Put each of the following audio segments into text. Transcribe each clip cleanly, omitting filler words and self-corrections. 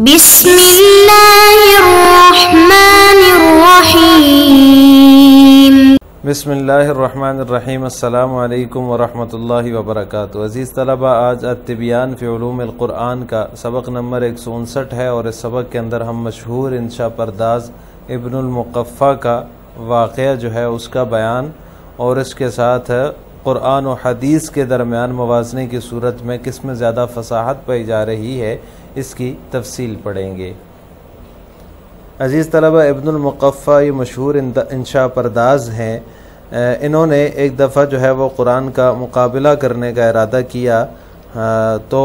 بسم اللہ الرحمن الرحیم۔ بسم اللہ الرحمن الرحیم۔ السلام علیکم ورحمۃ اللہ وبرکاتہ۔ عزیز طلبہ، آج التبیان فی علوم القرآن کا سبق نمبر 159 ہے، اور اس سبق کے اندر ہم مشہور انشا پرداز ابن المقفع کا واقعہ جو ہے اس کا بیان، اور اس کے ساتھ قرآن و حدیث کے درمیان موازنے کی صورت میں کس میں زیادہ فصاحت پائی جا رہی ہے اس کی تفصیل پڑھیں گے۔ عزیز طلبہ، ابن المقفع یہ مشہور انشا پرداز ہیں۔ انہوں نے ایک دفعہ جو ہے وہ قرآن کا مقابلہ کرنے کا ارادہ کیا، تو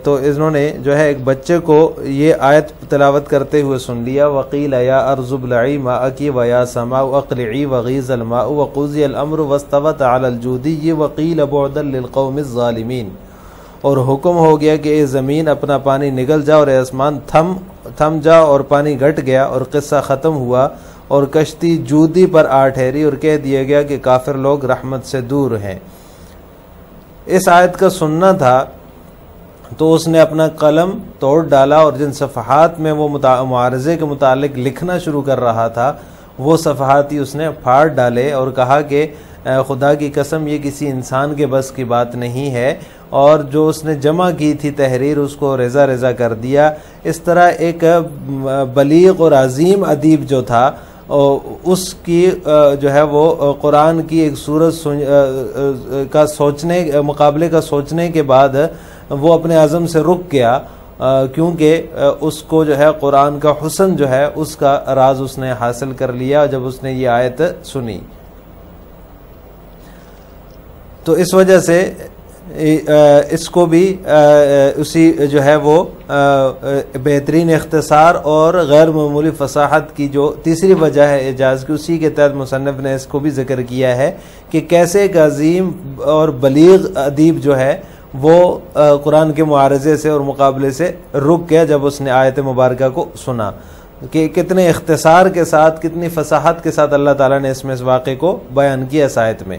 انہوں نے جو ہے ایک بچے کو یہ آیت تلاوت کرتے ہوئے سن لیا، وَقِيلَ يَا أَرْضُ ابْلَعِي مَاءَكِ وَيَا سَمَاءُ أَقْلِعِي وَغِيضَ الْمَاءُ وَقُضِيَ الْأَمْرُ وَاسْتَوَتْ عَلَى الْجُودِيِّ وَقِيلَ بُعْدًا لِلْقَوْمِ الظَّالِمِينَ۔ اور حکم ہو گیا کہ اے زمین اپنا پانی نگل جا، اور اے آسمان تھم جا، اور پانی گھٹ گیا، اور قصہ ختم ہوا، اور کشتی جودی پر آ ٹھہری، اور کہہ دیا گیا کہ کافر لوگ رحمت سے دور ہیں۔ اس آیت کا سننا تھا تو اس نے اپنا قلم توڑ ڈالا، اور جن صفحات میں وہ معارضے کے متعلق لکھنا شروع کر رہا تھا وہ صفحات ہی اس نے پھاڑ ڈالے، اور کہا کہ خدا کی قسم یہ کسی انسان کے بس کی بات نہیں ہے، اور جو اس نے جمع کی تھی تحریر اس کو ریزہ ریزہ کر دیا۔ اس طرح ایک بلیغ اور عظیم ادیب جو تھا، اس کی جو ہے وہ قرآن کی ایک سورت کا مقابلے کا سوچنے کے بعد وہ اپنے عزم سے رک گیا، کیونکہ اس کو جو ہے قرآن کا حسن جو ہے اس کا راز اس نے حاصل کر لیا جب اس نے یہ آیت سنی۔ تو اس وجہ سے اس کو بھی اسی جو ہے وہ بہترین اختصار اور غیر معمولی فصاحت کی جو تیسری وجہ ہے اعجاز کی، اسی کے تحت مصنف نے اس کو بھی ذکر کیا ہے کہ کیسے ایک عظیم اور بلیغ ادیب جو ہے وہ قرآن کے معارضے سے اور مقابلے سے رک گیا جب اس نے آیت مبارکہ کو سنا، کہ کتنے اختصار کے ساتھ، کتنی فصاحت کے ساتھ اللہ تعالیٰ نے اس واقعے کو بیان کیا اس آیت میں۔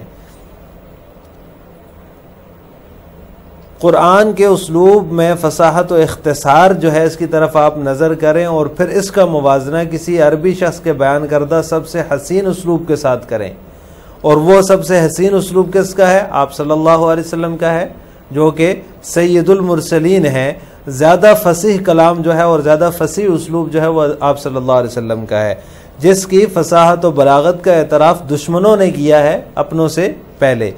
قرآن کے اسلوب میں فصاحت و اختصار جو ہے اس کی طرف آپ نظر کریں، اور پھر اس کا موازنہ کسی عربی شخص کے بیان کردہ سب سے حسین اسلوب کے ساتھ کریں، اور وہ سب سے حسین اسلوب کس کا ہے؟ آپ صلی اللہ علیہ وسلم کا ہے، جو کہ سید المرسلین ہیں۔ زیادہ فصیح کلام جو ہے اور زیادہ فصیح اسلوب جو ہے وہ آپ صلی اللہ علیہ وسلم کا ہے، جس کی فصاحت و بلاغت کا اعتراف دشمنوں نے کیا ہے اپنوں سے پہلے۔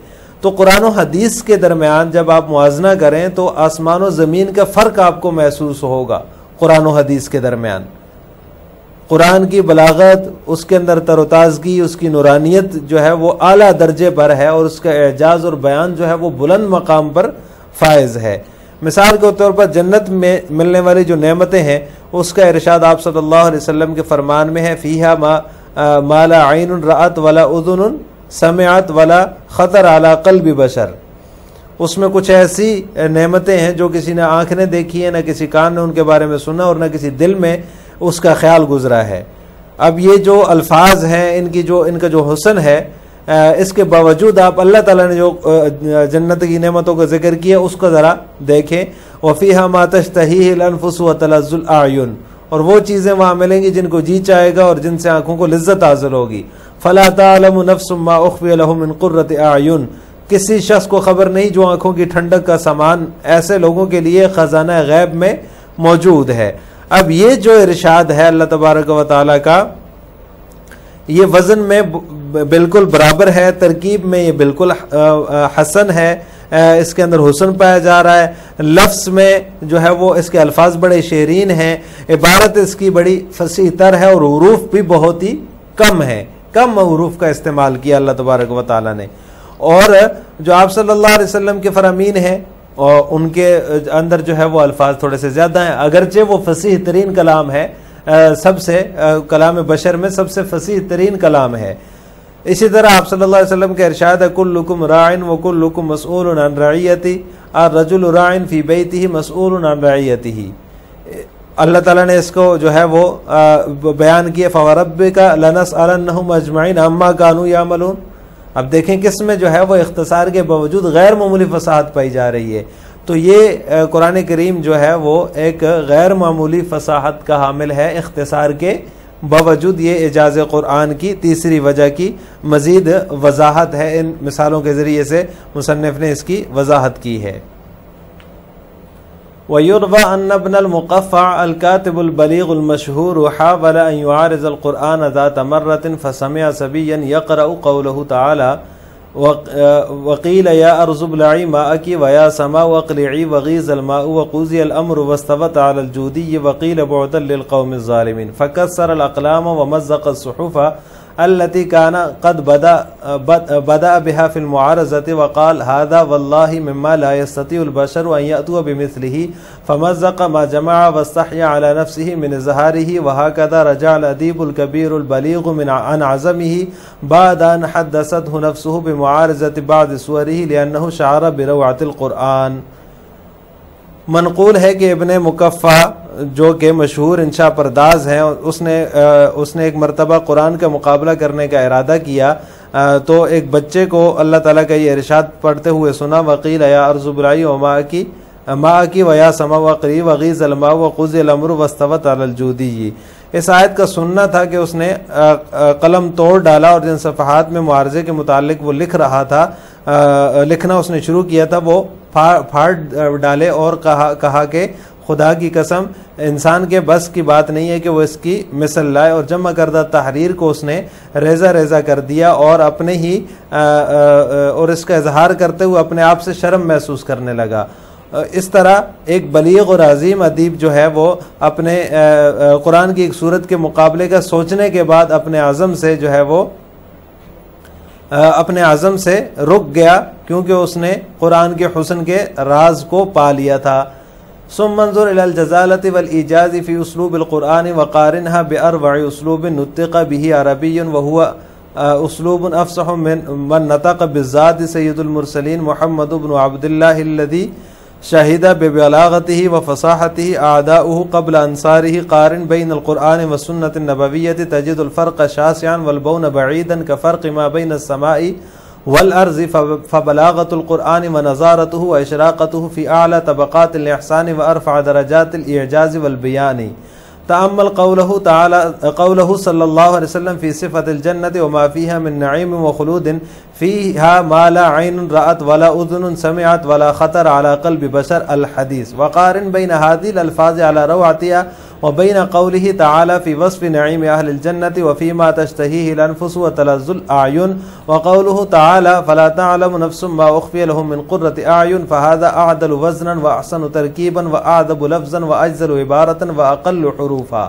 تو قرآن و حدیث کے درمیان جب آپ موازنہ کریں تو آسمان و زمین کا فرق آپ کو محسوس ہوگا۔ قرآن و حدیث کے درمیان قرآن کی بلاغت، اس کے اندر تر و تازگی، اس کی نورانیت جو ہے وہ اعلیٰ درجے پر ہے، اور اس کا اعجاز اور بیان جو ہے وہ بلند مقام پر فائز ہے۔ مثال کے طور پر جنت میں ملنے والی جو نعمتیں ہیں اس کا ارشاد آپ صلی اللہ علیہ وسلم کے فرمان میں ہے، فیہا ما لا عین رأت ولا اذن سمعت ولا خطر علی قلب بشر۔ اس میں کچھ ایسی نعمتیں ہیں جو کسی نے آنکھ نے دیکھی ہے، نہ کسی کان نے ان کے بارے میں سنا، اور نہ کسی دل میں اس کا خیال گزرا ہے۔ اب یہ جو الفاظ ہیں ان کا جو حسن ہے، اس کے باوجود آپ اللہ تعالیٰ نے جو جنت کی نعمتوں کا ذکر کیا اس کو ذرا دیکھیں، وَفِيهَا مَا تَشْتَهِيهِ الْأَنفُسُ وَتَلَذُّ الْأَعْيُنُ، اور وہ چیزیں وہاں ملیں گی جن کو جی چاہے گا اور جن سے آنکھوں کو لذت حاصل ہوگی۔ فَلَا تَعْلَمُ نَفْسٌ مَا أُخْفِيَ لَهُم مِّن قُرَّةِ أَعْيُنٍ، کسی شخص کو خبر نہیں جو آنکھوں کی ٹھنڈک کا سامان ایسے لوگوں کے لیے خزانہ غیب میں موجود ہے۔ اب یہ جو ارشاد ہے اللہ تبارک و تعالیٰ کا، یہ وزن میں بالکل برابر ہے، ترکیب میں یہ بالکل حسن ہے، اس کے اندر حسن پایا جا رہا ہے، لفظ میں جو ہے وہ اس کے الفاظ بڑے شیرین ہیں، عبارت اس کی بڑی فصیح تر ہے، اور حروف بھی بہت ہی کم ہیں، کم حروف کا استعمال کیا اللہ تبارک و تعالیٰ نے۔ اور جو آپ صلی اللہ علیہ وسلم کے فرامین ہیں اور ان کے اندر جو ہے وہ الفاظ تھوڑے سے زیادہ ہیں، اگرچہ وہ فصیح ترین کلام ہے، سب سے کلام بشر میں سب سے فصیح ترین کلام ہے۔ اسی طرح آپ صلی اللہ علیہ وسلم کا ارشاد ہے، کلکم راع وکلکم مسئول عن رعیتہ، الرجل راع فی بیتہ مسئول عن رعیتہ۔ اللہ تعالیٰ نے اس کو جو ہے وہ بیان کیا، فوربک لنسألنہم اجمعین عما کانوا یعملون۔ اب دیکھیں کس میں جو ہے وہ اختصار کے باوجود غیر معمولی فصاحت پائی جا رہی ہے۔ تو یہ قرآن کریم جو ہے وہ ایک غیر معمولی فصاحت کا حامل ہے اختصار کے باوجود۔ یہ اعجاز قرآن کی تیسری وجہ کی مزید وضاحت ہے، ان مثالوں کے ذریعے سے مصنف نے اس کی وضاحت کی ہے۔ وَيُرْوَى أَنَّ ابْنَ الْمُقَفَّعِ الْكَاتِبُ الْبَلِيغُ الْمَشْهُورُ حَاوَلَ أَنْ يُعَارِضَ الْقُرْآنَ ذَاتَ مَرَّةٍ فَسَمِعَ صَبِيًّا يَقْرَأُ قَوْلَهُ تَعَالَى وَقِيلَ يَا أَرْضُ ابْلَعِي مَاءَكِ وَيَا سَمَاءُ أَقْلِعِي وَغِيضَ الْمَاءُ وَقُضِيَ الْأَمْرُ وَاسْتَوَتْ عَلَى الْجُودِيِّ وَقِيلَ بُعْدًا لِلْقَوْمِ الظَّالِمِينَ فَكَسَّرَ الْأَقْلَامَ وَمَزَّقَ الصُّحُفَ التي كان قد بدأ بها في المعارضة وقال هذا والله مما لا يستطيع البشر أن يأتوا بمثله فمزق ما جمع واستحيا على نفسه من إظهاره وهكذا رجع الأديب الكبير البليغ عن عزمه بعد أن حدثته نفسه بمعارضة بعض سوره لأنه شعر بروعة القرآن۔ منقول ہے کہ ابن مکفع جو کہ مشہور انشاء پرداز ہیں، اس نے ایک مرتبہ قرآن کا مقابلہ کرنے کا ارادہ کیا تو ایک بچے کو اللہ تعالیٰ کا یہ ارشاد پڑھتے ہوئے سنا وقیل یا ارض ابلعی ماء کی ویا سما وقری وغیض الماء وقضی الامر واستوت علی الجودی۔ اس آیت کا سننا تھا کہ اس نے قلم توڑ ڈالا اور جن صفحات میں معارضے کے متعلق وہ لکھ رہا تھا، لکھنا اس نے شروع کیا تھا، وہ پھاڑ ڈالے اور کہا کہ خدا کی قسم انسان کے بس کی بات نہیں ہے کہ وہ اس کی مثل لائے، اور جمع کردہ تحریر کو اس نے ریزہ ریزہ کر دیا اور اپنے ہی اور اس کا اظہار کرتے ہوئے اپنے آپ سے شرم محسوس کرنے لگا۔ اس طرح ایک بلیغ اور عظیم ادیب جو ہے وہ اپنے قرآن کی ایک صورت کے مقابلے کا سوچنے کے بعد اپنے عزم سے جو ہے وہ اپنے عزم سے رک گیا، کیونکہ اس نے قرآن کے حسن کے راز کو پا لیا تھا۔ ثم انظر الى الجزالة والإيجاز في أسلوب القرآن وقارنها بأروع أسلوب نطق به عربي وهو أسلوب أفصح من نطق بالذات سيد المرسلين محمد بن عبد الله الذي شهد ببلاغته وفصاحته أعداؤه قبل أنصاره قارن بين القرآن والسنة النبوية تجد الفرق شاسعا والبون بعيدا كفرق ما بين السماء والأرض فبلاغة القرآن ونظارته وإشراقته في أعلى طبقات الإحسان وأرفع درجات الإعجاز والبيان۔ تأمل قوله صلى الله عليه وسلم في صفة الجنة وما فيها من نعيم وخلود فيها ما لا عين رأت ولا أذن سمعت ولا خطر على قلب بشر الحديث، وقارن بين هذه الألفاظ على روعتها وبين قوله تعالى في وصف نعيم أهل الجنة وفيما تشتهيه الأنفس وتلذ الأعين، وقوله تعالى فلا تعلم نفس ما أخفي لهم من قرة أعين، فهذا أعدل وزنا وأحسن تركيبا وأعذب لفظا وأجزل عبارة وأقل حروفا۔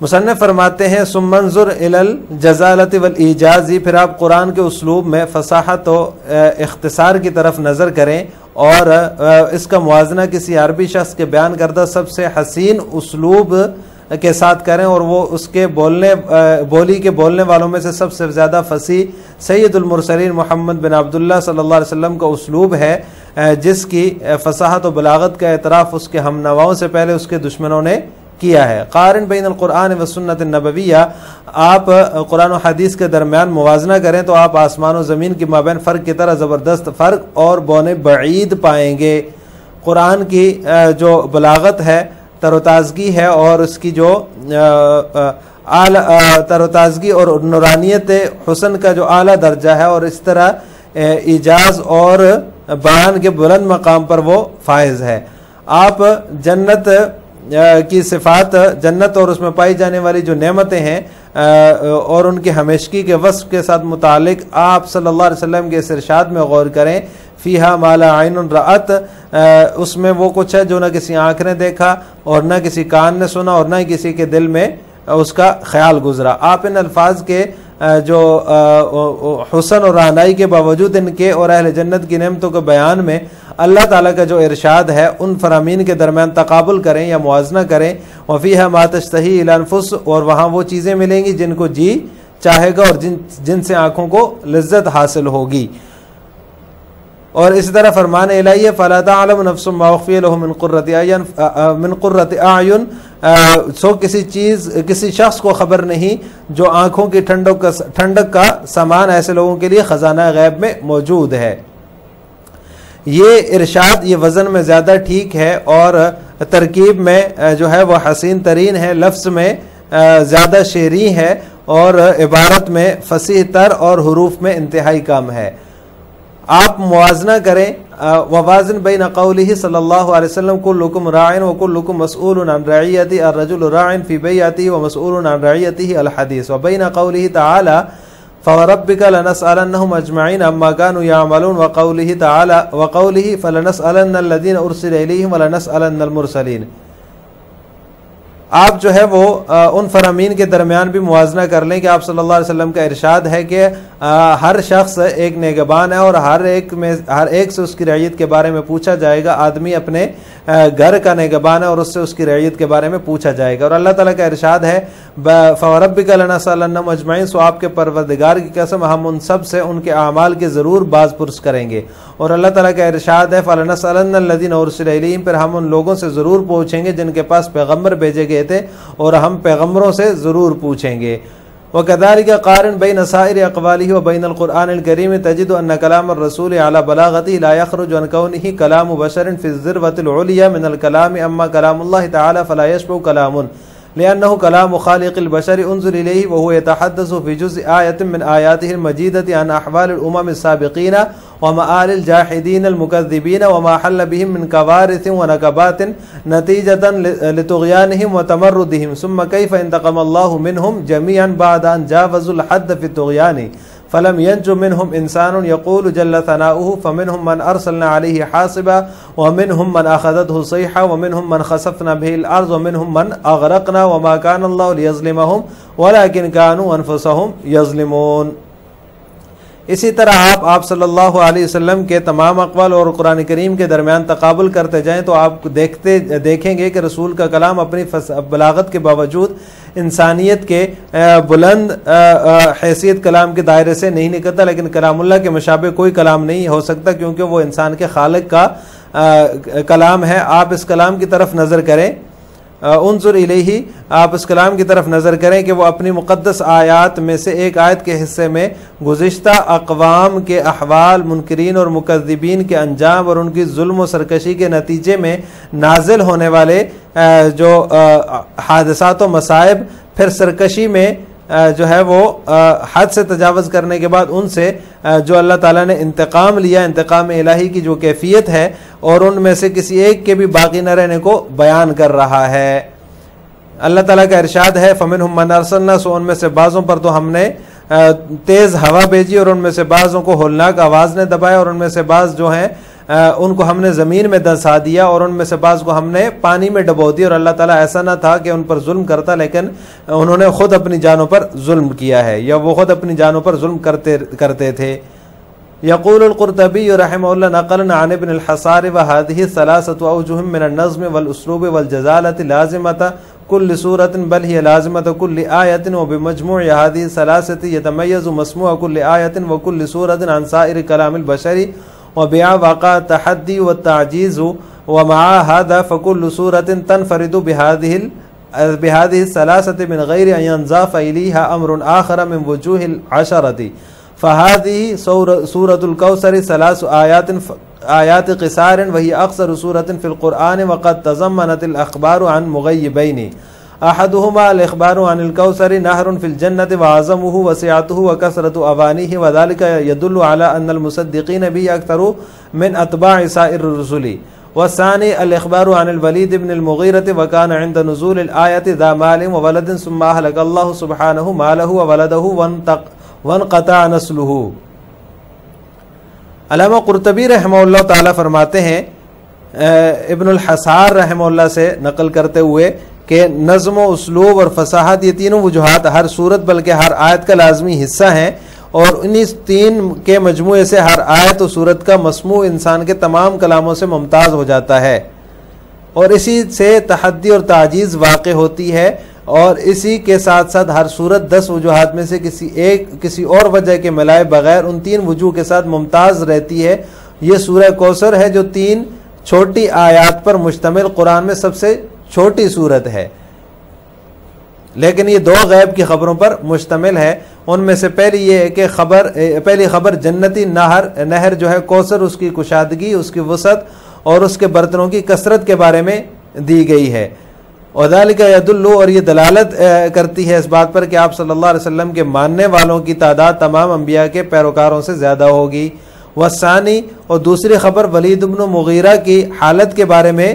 مصنف فرماتے ہیں ثم انظر الى الجزالة والإيجاز، پھر آپ قرآن کے اسلوب میں فصاحت و اختصار کی طرف نظر کریں اور اس کا موازنہ کسی عربی شخص کے بیان کردہ سب سے حسین اسلوب کے ساتھ کریں، اور وہ اس کے بولی کے بولنے والوں میں سے سب سے زیادہ فصیح سید المرسلین محمد بن عبداللہ صلی اللہ علیہ وسلم کا اسلوب ہے، جس کی فصاحت و بلاغت کا اعتراف اس کے ہم نواؤں سے پہلے اس کے دشمنوں نے کیا ہے۔ قارن بین القرآن و سنت النبویہ، آپ قرآن و حدیث کے درمیان موازنہ کریں تو آپ آسمان و زمین کے مابین فرق کی طرح زبردست فرق اور بونے بعید پائیں گے۔ قرآن کی جو بلاغت ہے، تر و تازگی ہے، اور اس کی جو تر و تازگی اور نورانیت حسن کا جو اعلیٰ درجہ ہے، اور اس طرح ایجاز اور بیان کے بلند مقام پر وہ فائز ہے۔ آپ جنت کی صفات، جنت اور اس میں پائی جانے والی جو نعمتیں ہیں اور ان کی ہمیشگی کے وصف کے ساتھ متعلق آپ صلی اللہ علیہ وسلم کے اس ارشاد میں غور کریں، فیہا ما لا عین رأت، اس میں وہ کچھ ہے جو نہ کسی آنکھ نے دیکھا اور نہ کسی کان نے سنا اور نہ کسی کے دل میں اس کا خیال گزرا۔ آپ ان الفاظ کے جو حسن اور رہنائی کے باوجود ان کے اور اہل جنت کی نعمتوں کے بیان میں اللہ تعالیٰ کا جو ارشاد ہے ان فرامین کے درمیان تقابل کریں یا موازنہ کریں۔ وفیہا ما تشتہی الانفس، اور وہاں وہ چیزیں ملیں گی جن کو جی چاہے گا اور جن سے آنکھوں کو لذت حاصل ہوگی۔ اور اسی طرح فرمان الہی ہے فلا تعلم نفس ما اخفی لهم من قرۃ اعین، سو کسی شخص کو خبر نہیں جو آنکھوں کی ٹھنڈک کا سامان ایسے لوگوں کے لیے خزانہ غیب میں موجود ہے۔ یہ ارشاد یہ وزن میں زیادہ ٹھیک ہے اور ترکیب میں جو ہے وہ حسین ترین ہے، لفظ میں زیادہ شعری ہے اور عبارت میں فصیح تر اور حروف میں انتہائی کم ہے۔ آپ موازنہ کریں، ووازن بین قولہ صلی اللہ علیہ وسلم کلکم راع وکلکم مسئول عن رعیتہ الرجل راع فی بیتہ ومسئول عن رعیتہ الحدیث وبین قولہ تعالی فوربک لنسألنہم اجمعین اما كانوا یعملون وقولہ تعالی وقولہ فلنسألن الذین ارسل الیہم ولنسألن المرسلین۔ آپ جو ہے وہ ان فرامین کے درمیان بھی موازنہ کر لیں کہ آپ صلی اللہ علیہ وسلم کا ارشاد ہے کہ ہر شخص ایک نگہبان ہے اور ہر ایک سے اس کی رعیت کے بارے میں پوچھا جائے گا۔ آدمی اپنے گھر کا نگہبان ہے اور اس سے اس کی رعیت کے بارے میں پوچھا جائے گا۔ اور اللہ تعالیٰ کا ارشاد ہے فوربک لنسألنہم اجمعین، سو آپ کے پروردگار کی قسم ہم ان سب سے ان کے اعمال کے ضرور باز پرس کریں گے۔ اور اللہ تعالیٰ کا ارشاد ہے فلنسألن الذین ارسل الیہم، پھر ہم ان لوگوں سے ضرور پوچھیں گے جن کے پاس پیغمبر بھیجے گئے تھے اور ہم پیغمبروں سے ضرور پوچھیں گے۔ وَكَذَلِكَ قَارِنْ بَيْنَ سَائِرِ أَقْوَالِهِ وَبَيْنَ الْقُرْآنِ الْكَرِيمِ تَجِدُ أَنَّ كَلَامَ الرَّسُولِ عَلَى بَلَاغَتِهِ لَا يَخْرُجُ عَنْ كَوْنِهِ كَلَامُ بَشَرٍ فِي الذِّرْوَةِ الْعُلْيَا مِنَ الْكَلَامِ أَمَّا كَلَامُ اللَّهِ تَعَالَى فَلَا يَشْبَهُ كَلَامٌ لأنه كلام خالق البشر انظر إليه وهو يتحدث في جزء آية من آياته المجيدة عن أحوال الأمم السابقين ومآل الجاحدين المكذبين وما حل بهم من كوارث ونكبات نتيجة لطغيانهم وتمردهم ثم كيف انتقم الله منهم جميعا بعد أن جاوزوا الحد في الطغيان فلم ينج منهم إنسان يقول جل ثناؤه فمنهم من أرسلنا عليه حاصبا ومنهم من أخذته صيحة ومنهم من خسفنا به الأرض ومنهم من أغرقنا وما كان الله ليظلمهم ولكن كانوا أنفسهم يظلمون۔ اسی طرح آپ صلی اللہ علیہ وسلم کے تمام اقوال اور قرآن کریم کے درمیان تقابل کرتے جائیں تو آپ دیکھیں گے کہ رسول کا کلام اپنی بلاغت کے باوجود انسانیت کے بلند حیثیت کلام کے دائرے سے نہیں نکلتا، لیکن کلام اللہ کے مشابہ کوئی کلام نہیں ہو سکتا کیونکہ وہ انسان کے خالق کا کلام ہے۔ آپ اس کلام کی طرف نظر کریں، انظر الیہ، آپ اس کلام کی طرف نظر کریں کہ وہ اپنی مقدس آیات میں سے ایک آیت کے حصے میں گزشتہ اقوام کے احوال، منکرین اور مکذبین کے انجام اور ان کی ظلم و سرکشی کے نتیجے میں نازل ہونے والے جو حادثات و مصائب، پھر سرکشی میں جو ہے وہ حد سے تجاوز کرنے کے بعد ان سے جو اللہ تعالیٰ نے انتقام لیا، انتقام الہی کی جو کیفیت ہے، اور ان میں سے کسی ایک کے بھی باقی نہ رہنے کو بیان کر رہا ہے۔ اللہ تعالیٰ کا ارشاد ہے فَمِنْهُمْ مَنْ أَرْسَلْنَا، سو ان میں سے بعضوں پر تو ہم نے تیز ہوا بھیجی اور ان میں سے بعضوں کو ہولناک آواز نے دبایا اور ان میں سے بعض جو ہیں ان کو ہم نے زمین میں دھنسا دیا اور ان میں سے بعض کو ہم نے پانی میں ڈبو دیا۔ اور اللہ تعالیٰ ایسا نہ تھا کہ ان پر ظلم کرتا، لیکن انہوں نے خود اپنی جانوں پر ظلم کیا ہے یا وہ خود اپنی جانوں پر ظلم کرتے تھے۔ یقول القرطبی رحمہ اللہ نقلا عن ابن الحصار وهذه ثلاثة اوجه من النظم والاسلوب والجزالة لازمة كل سورة بل هي لازمة كل آية وبمجموع هذه الثلاثة يتميز مسموع كل آية وكل سورة عن سائر كلام البشر وبها وقع التحدي والتعجيز ومع هذا فكل سورة تنفرد بهذه الثلاثة من غير أن ينضاف إليها أمر آخر من وجوه العشرة فهذه سورة الكوثر 3 آيات قصار وهي أقصر سورة في القرآن وقد تضمنت الأخبار عن مغيبين أحدهما الإخبار عن الكوثر نهر في الجنة وعظمه وسعته وكثرة أوانيه وذلك يدل على أن المصدقين به أكثر من أتباع سائر الرسل والثاني الإخبار عن الوليد بن المغيرة وكان عند نزول الآية ذا مال وولد ثم أهلك الله سبحانه ماله وولده وانقطع نسله۔ علامہ قرطبی رحمہ اللہ تعالیٰ فرماتے ہیں ابن الحصار رحمہ اللہ سے نقل کرتے ہوئے کہ نظم و اسلوب اور فصاحت یہ تینوں وجوہات ہر صورت بلکہ ہر آیت کا لازمی حصہ ہیں، اور انہی تین کے مجموعے سے ہر آیت و صورت کا مسموع انسان کے تمام کلاموں سے ممتاز ہو جاتا ہے، اور اسی سے تحدی اور تعجیز واقع ہوتی ہے، اور اسی کے ساتھ ساتھ ہر صورت 10 وجوہات میں سے کسی اور وجہ کے ملائے بغیر ان 3 وجوہ کے ساتھ ممتاز رہتی ہے۔ یہ سورہ کوثر ہے جو 3 چھوٹی آیات پر مشتمل قرآن میں سب سے چھوٹی سورت ہے، لیکن یہ 2 غیب کی خبروں پر مشتمل ہے، ان میں سے پہلی یہ ہے کہ پہلی خبر جنتی نہر جو ہے کوثر، اس کی کشادگی، اس کی وسعت اور اس کے برتنوں کی کثرت کے بارے میں دی گئی ہے۔ وذالک یدل، اور یہ دلالت کرتی ہے اس بات پر کہ آپ صلی اللہ علیہ وسلم کے ماننے والوں کی تعداد تمام انبیاء کے پیروکاروں سے زیادہ ہوگی۔ والثانی، اور دوسری خبر ولید بن مغیرہ کی حالت کے بارے میں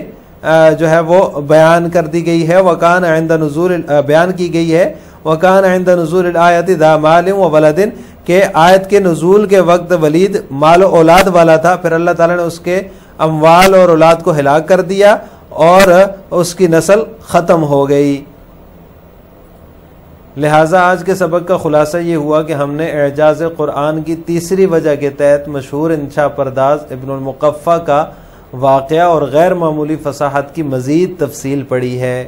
جو ہے وہ بیان کر دی گئی ہے، وکان عند نزول بیان کی گئی ہے، وکان عند نزول الآیت ذا مال و ولد، کہ آیت کے نزول کے وقت ولید مال و اولاد والا تھا، پھر اللہ تعالیٰ نے اس کے اموال اور اولاد کو ہلاک کر دیا اور اس کی نسل ختم ہو گئی۔ لہٰذا آج کے سبق کا خلاصہ یہ ہوا کہ ہم نے اعجاز قرآن کی تیسری وجہ کے تحت مشہور انشاء پرداز ابن المقفع کا واقعہ اور غیر معمولی فصاحت کی مزید تفصیل پڑھی ہے۔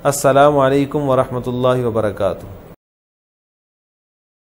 السلام علیکم ورحمۃ اللہ وبرکاتہ۔